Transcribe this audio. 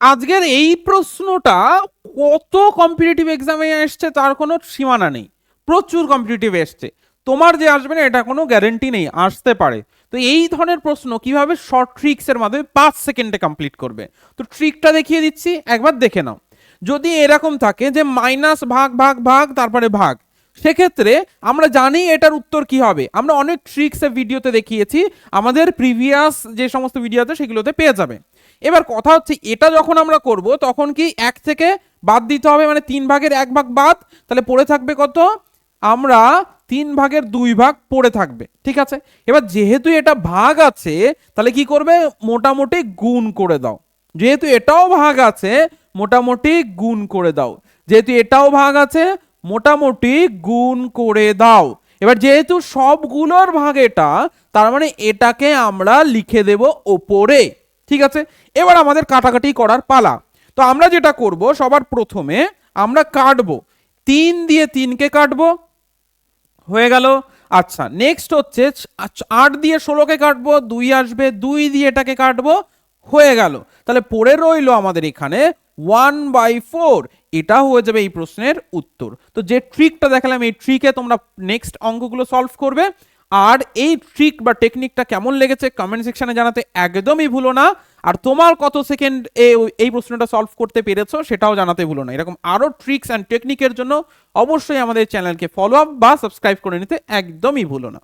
আজকের এই প্রশ্নটা কত কম্পিটিটিভ এক্সামে এসছে তার কোনো সীমানা নেই, প্রচুর কম্পিটিটিভ এসছে। তোমার যে আসবে না এটা কোনো গ্যারেন্টি নেই, আসতে পারে। তো এই ধরনের প্রশ্ন কিভাবে শর্ট ট্রিক্সের মাধ্যমে 5 সেকেন্ডে কমপ্লিট করবে, তো ট্রিকটা দেখিয়ে দিচ্ছি, একবার দেখে নাও। যদি এরকম থাকে যে মাইনাস ভাগ ভাগ ভাগ তারপরে ভাগ, সেক্ষেত্রে আমরা জানি এটার উত্তর কি হবে, আমরা অনেক ট্রিক্স ভিডিওতে দেখিয়েছি, আমাদের প্রিভিয়াস যে সমস্ত ভিডিও আছে সেগুলোতে পেয়ে যাবে। এবার কথা হচ্ছে এটা যখন আমরা করব তখন কি 1 থেকে বাদ দিতে হবে, মানে 3/1 বাদ, তাহলে পড়ে থাকবে কত, আমরা 3/2 পড়ে থাকবে, ঠিক আছে। এবার যেহেতু এটা ভাগ আছে তাহলে কি করবে, মোটামুটি গুণ করে দাও। যেহেতু এটাও ভাগ আছে মোটামুটি গুণ করে দাও, যেহেতু এটাও ভাগ আছে মোটামুটি গুণ করে দাও। এবার যেহেতু সবগুলোর ভাগ এটা, তার মানে এটাকে আমরা লিখে দেব ওপরে, ঠিক আছে। এবার আমাদের কাটাকাটি করার পালা। তো আমরা যেটা করব, সবার প্রথমে আমরা কাটবো, 3 দিয়ে 3কে কাটবো, হয়ে গেল। আচ্ছা, নেক্সট হচ্ছে 8 দিয়ে 16কে কাটবো, 2 আসবে, 2 দিয়ে এটাকে কাটবো, হয়ে গেল। তাহলে পড়ে রইলো আমাদের এখানে 1/4, এটা হয়ে যাবে এই প্রশ্নের উত্তর। তো যে ট্রিকটা দেখালাম এই ট্রিকে তোমরা নেক্সট অঙ্কগুলো সলভ করবে। আর এই ট্রিক বা টেকনিকটা কেমন লেগেছে কমেন্ট সেকশনে জানাতে একদমই ভুলো না। আর তোমার কত সেকেন্ড এই প্রশ্নটা সলভ করতে পেরেছো সেটাও জানাতে ভুলো না। এরকম আরো ট্রিক্স অ্যান্ড টেকনিকের জন্য অবশ্যই আমাদের চ্যানেলকে ফলো আপ বা সাবস্ক্রাইব করে নিতে একদমই ভুলো না।